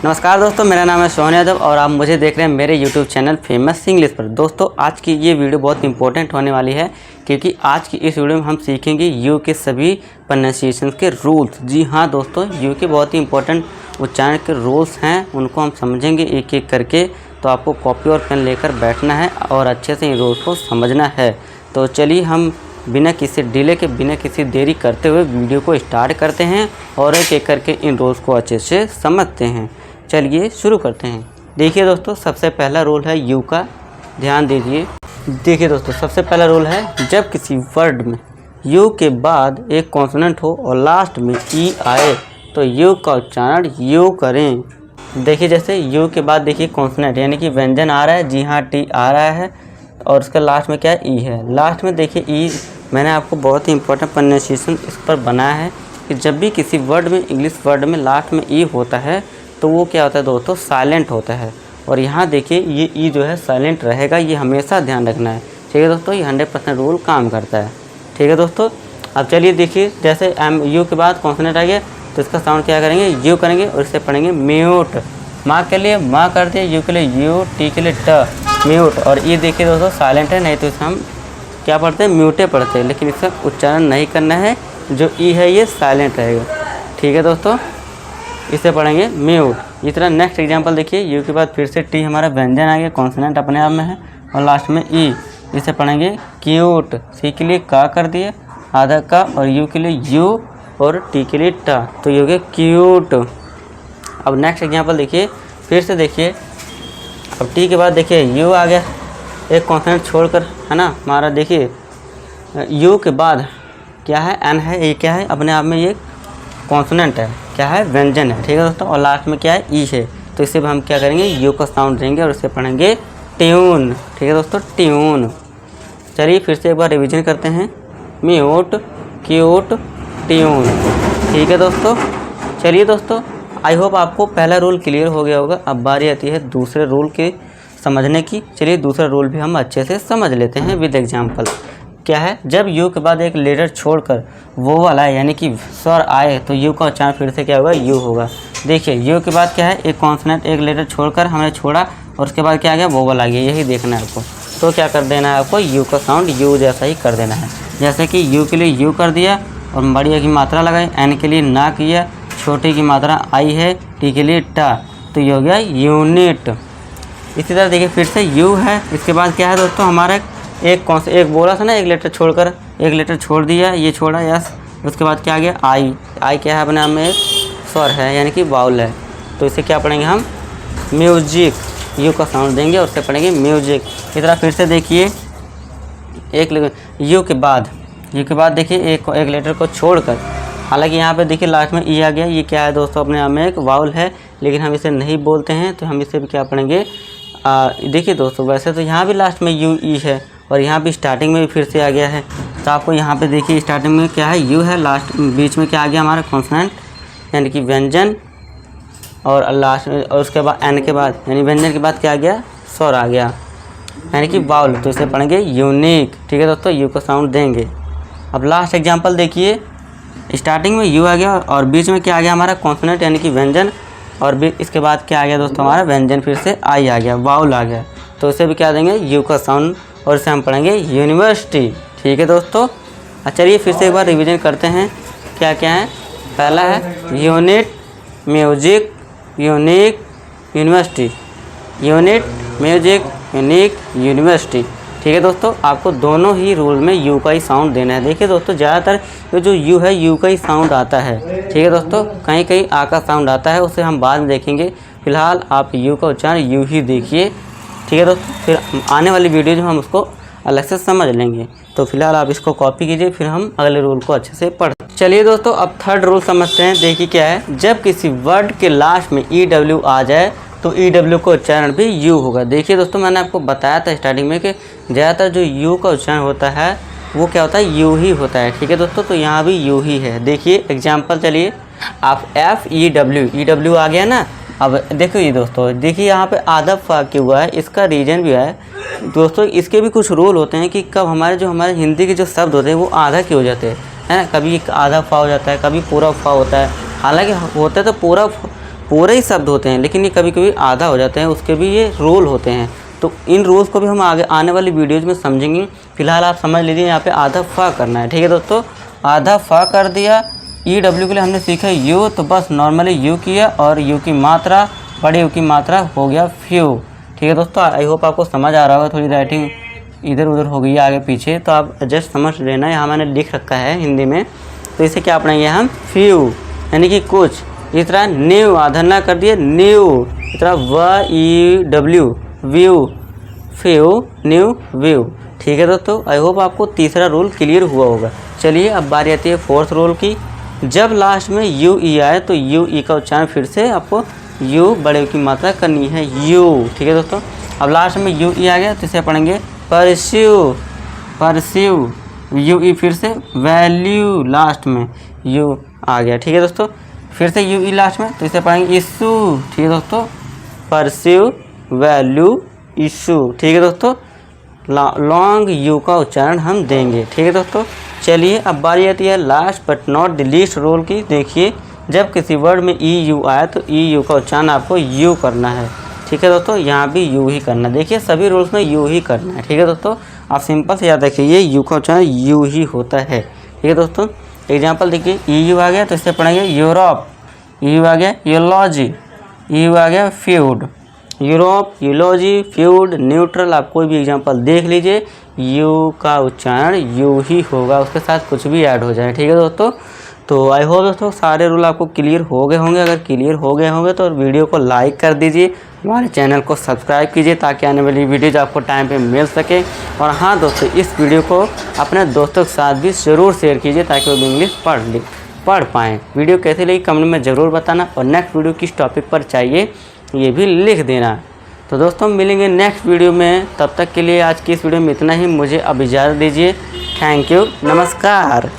नमस्कार दोस्तों, मेरा नाम है सोहन यादव और आप मुझे देख रहे हैं मेरे YouTube चैनल फेमस इंग्लिश पर। दोस्तों आज की ये वीडियो बहुत इंपॉर्टेंट होने वाली है क्योंकि आज की इस वीडियो में हम सीखेंगे यू के सभी प्रोनाउंसिएशन के रूल्स। जी हाँ दोस्तों, यू के बहुत ही इंपॉर्टेंट उच्चारण के रूल्स हैं, उनको हम समझेंगे एक एक करके। तो आपको कॉपी और पेन लेकर बैठना है और अच्छे से इन रूल्स को समझना है। तो चलिए हम बिना किसी डिले के, बिना किसी देरी करते हुए वीडियो को स्टार्ट करते हैं और एक एक करके इन रूल्स को अच्छे से समझते हैं। चलिए शुरू करते हैं। देखिए दोस्तों, सबसे पहला रूल है यू का, ध्यान दीजिए। देखिए दोस्तों, सबसे पहला रूल है जब किसी वर्ड में यू के बाद एक कॉन्सोनेंट हो और लास्ट में ई आए तो यू का उच्चारण यू करें। देखिए जैसे यू के बाद देखिए कॉन्सोनेंट यानी कि व्यंजन आ रहा है, जी हाँ टी आ रहा है और उसका लास्ट में क्या है ई है। लास्ट में देखिए ई, मैंने आपको बहुत ही इंपॉर्टेंट प्रोनाउंसिएशन इस पर बनाया है कि जब भी किसी वर्ड में, इंग्लिश वर्ड में लास्ट में ई होता है तो वो क्या होता है दोस्तों, साइलेंट होता है। और यहाँ देखिए ये ई जो है साइलेंट रहेगा, ये हमेशा ध्यान रखना है। ठीक है दोस्तों, ये 100% रूल काम करता है। ठीक है दोस्तों, अब चलिए देखिए जैसे एम यू के बाद कॉन्सोनेंट आ गया तो इसका साउंड क्या करेंगे, यू करेंगे और इससे पढ़ेंगे म्यूट। माँ के लिए माँ कर दिए, यू के लिए यू, टी के लिए ट, म्यूट। और ये देखिए दोस्तों साइलेंट है, नहीं तो इसे हम क्या पढ़ते हैं, म्यूटे पढ़ते हैं, लेकिन इसका उच्चारण नहीं करना है। जो ई है ये साइलेंट रहेगा। ठीक है दोस्तों, इसे पढ़ेंगे म्यूट। इस तरह नेक्स्ट एग्जांपल देखिए, यू के बाद फिर से टी हमारा व्यंजन आ गया, कॉन्सोनेंट अपने आप में है और लास्ट में ई, इसे पढ़ेंगे क्यूट। सी के लिए का कर दिए आधा का और यू के लिए यू और टी के लिए टा, तो ये हो गया क्यूट। अब नेक्स्ट एग्जांपल देखिए, फिर से देखिए, अब टी के बाद देखिए यू आ गया एक कॉन्सोनेंट छोड़कर, है ना हमारा। देखिए यू के बाद क्या है, एन है, ये क्या है अपने आप में ये कॉन्सोनेंट है, क्या है व्यंजन है। ठीक है दोस्तों, और लास्ट में क्या है ई है, तो इसे हम क्या करेंगे, यू का साउंड देंगे और इसे पढ़ेंगे ट्यून। ठीक है दोस्तों, ट्यून। चलिए फिर से एक बार रिवीजन करते हैं, म्यूट, क्यूट, ट्यून। ठीक है दोस्तों, चलिए दोस्तों आई होप आपको पहला रूल क्लियर हो गया होगा। अब बारी आती है दूसरे रूल के समझने की। चलिए दूसरा रूल भी हम अच्छे से समझ लेते हैं विद एग्जाम्पल। क्या है, जब यू के बाद एक लेटर छोड़कर वो वाला है यानी कि स्वर आए तो यू का उच्चारण फिर से क्या होगा, यू होगा। देखिए यू के बाद क्या है, एक कॉन्सोनेंट एक लेटर छोड़कर हमने छोड़ा और उसके बाद क्या आ गया, वोवल आ गया, यही देखना है आपको। तो क्या कर देना है आपको, यू का साउंड यू जैसा ही कर देना है। जैसे कि यू के लिए यू कर दिया और बड़ी की मात्रा लगाई, एन के लिए ना किया, छोटी की मात्रा आई है, टी के लिए टा, तो ये हो गया यूनिट। इसी तरह देखिए फिर से यू है, इसके बाद क्या है दोस्तों हमारा एक बोला था ना, एक लेटर छोड़कर, एक लेटर छोड़ दिया, ये छोड़ा यस, उसके बाद क्या आ गया आई। आई क्या है अपने आप में एक स्वर है यानी कि वाउल है, तो इसे क्या पढ़ेंगे हम, म्यूजिक। यू का साउंड देंगे और उससे पढ़ेंगे म्यूजिक। इस तरह फिर से देखिए एक यू के बाद देखिए एक लेटर को छोड़कर, हालांकि यहाँ पे देखिए लास्ट में ई आ गया, ये क्या है दोस्तों अपने आप में एक वाउल है, लेकिन हम इसे नहीं बोलते हैं तो हम इसे भी क्या पढ़ेंगे, देखिए दोस्तों वैसे तो यहाँ भी लास्ट में यू ई है और यहाँ भी स्टार्टिंग में भी फिर से आ गया है। तो आपको यहाँ पे देखिए स्टार्टिंग में क्या है, यू है, लास्ट बीच में क्या आ गया हमारा, कॉन्सोनेंट यानी कि व्यंजन, और लास्ट में और उसके बाद एन के बाद यानी व्यंजन के बाद क्या आ गया, स्वर आ गया यानी कि वाउल, तो इसे पढ़ेंगे यूनिक। ठीक है दोस्तों, यू का साउंड देंगे। अब लास्ट एग्जाम्पल देखिए, स्टार्टिंग में यू आ गया और बीच में क्या आ गया हमारा, कॉन्सोनेंट यानी कि व्यंजन, और इसके बाद क्या आ गया दोस्तों हमारा व्यंजन, फिर से आई आ गया, वाउल आ गया, तो इसे भी क्या देंगे, यू का साउंड, और इसे हम पढ़ेंगे यूनिवर्सिटी। ठीक है दोस्तों, चलिए फिर से एक बार रिवीजन करते हैं क्या क्या है। पहला है unit, music, unique, university, unit, music, unique, university. ठीक है दोस्तों, आपको दोनों ही रूल में यू का ही साउंड देना है। देखिए दोस्तों ज़्यादातर ये जो यू है यू का ही साउंड आता है। ठीक है दोस्तों, कहीं कहीं आ का साउंड आता है, उसे हम बाद में देखेंगे। फिलहाल आप यू का उच्चारण यू ही देखिए। ठीक है दोस्तों, फिर आने वाली वीडियो जो हम उसको अलग से समझ लेंगे। तो फिलहाल आप इसको कॉपी कीजिए, फिर हम अगले रूल को अच्छे से पढ़। चलिए दोस्तों अब थर्ड रूल समझते हैं। देखिए क्या है, जब किसी वर्ड के लास्ट में ई डब्ल्यू आ जाए तो ई डब्ल्यू का उच्चारण भी यू होगा। देखिए दोस्तों मैंने आपको बताया था स्टार्टिंग में कि ज़्यादातर जो यू का उच्चारण होता है वो क्या होता है, यू ही होता है। ठीक है दोस्तों, तो यहाँ भी यू ही है। देखिए एग्जाम्पल, चलिए आप एफ ई डब्ल्यू आ गया ना। अब देखो ये दोस्तों, देखिए यहाँ पे आधा फा क्यों हुआ है, इसका रीज़न भी है दोस्तों। इसके भी कुछ रूल होते हैं कि कब हमारे हिंदी के जो शब्द होते हैं वो आधा क्यों हो जाते हैं, है ना। कभी आधा फा हो जाता है, कभी पूरा फा होता है। हालांकि होता तो पूरा पूरे ही शब्द होते हैं, लेकिन ये कभी कभी आधा हो जाते हैं, उसके भी ये रूल होते हैं। तो इन रूल्स को भी हम आगे आने वाली वीडियोज़ में समझेंगे। फिलहाल आप समझ लीजिए यहाँ पे आधा फ करना है, ठीक है दोस्तों। आधा फ कर दिया। EW के लिए हमने सीखा यू, तो बस नॉर्मली यू किया और यू की मात्रा, बड़े यू की मात्रा हो गया फ्यू, ठीक है दोस्तों। आई होप आपको समझ आ रहा होगा। थोड़ी राइटिंग इधर उधर हो गई है आगे पीछे, तो आप जस्ट समझ लेना। यहाँ मैंने लिख रखा है हिंदी में, तो इसे क्या पढ़ेंगे हम, फ्यू यानी कि कुछ। इस तरह न्यू, आधा ना कर दिए न्यू, इस तरह WEW view, few, new, view, ठीक है दोस्तों। आई होप आपको तीसरा रूल क्लियर हुआ होगा। चलिए अब बारी आती है फोर्थ रूल की। जब लास्ट में UE आए तो UE का उच्चारण फिर से आपको यू बड़े की मात्रा करनी है, यू, ठीक है दोस्तों। अब लास्ट में UE आ गया तो इसे पढ़ेंगे परस्यू, परस्यू, UE फिर से, वैल्यू लास्ट में यू आ गया, ठीक है दोस्तों। फिर से UE लास्ट में, तो इसे पढ़ेंगे इशू, ठीक है दोस्तों। परस्यू, वैल्यू, इशू, ठीक है दोस्तों। लॉन्ग यू का उच्चारण हम देंगे, ठीक है दोस्तों। चलिए अब बारी आती है last but not the least rule की। देखिए जब किसी वर्ड में EU आए तो EU का उच्चारण आपको यू करना है, ठीक है दोस्तों। यहाँ भी यू ही करना है। देखिए सभी रूल्स में यू ही करना है, ठीक है दोस्तों। आप सिंपल से याद रखिए यू का उच्चारण यू ही होता है, ठीक है दोस्तों। एग्जाम्पल देखिए EU आ गया तो इससे पढ़ेंगे यूरोप, EU आ गया यूलॉजी, EU आ गया फ्यूड, यूरोप, यूलॉजी, फ्यूड, न्यूट्रल। आप कोई भी एग्जांपल देख लीजिए, यू का उच्चारण यू ही होगा, उसके साथ कुछ भी ऐड हो जाए, ठीक है दोस्तों। तो आई होप दोस्तों सारे रूल आपको क्लियर हो गए होंगे। अगर क्लियर हो गए होंगे तो वीडियो को लाइक कर दीजिए, हमारे चैनल को सब्सक्राइब कीजिए ताकि आने वाली वीडियोज आपको टाइम पे मिल सके। और हाँ दोस्तों, इस वीडियो को अपने दोस्तों के साथ भी ज़रूर शेयर कीजिए ताकि वो भी इंग्लिश पढ़ पाएँ। वीडियो कैसी लगी कमेंट में ज़रूर बताना, और नेक्स्ट वीडियो किस टॉपिक पर चाहिए ये भी लिख देना। तो दोस्तों मिलेंगे नेक्स्ट वीडियो में, तब तक के लिए आज की इस वीडियो में इतना ही। मुझे अब इजाज़त दीजिए। थैंक यू, नमस्कार।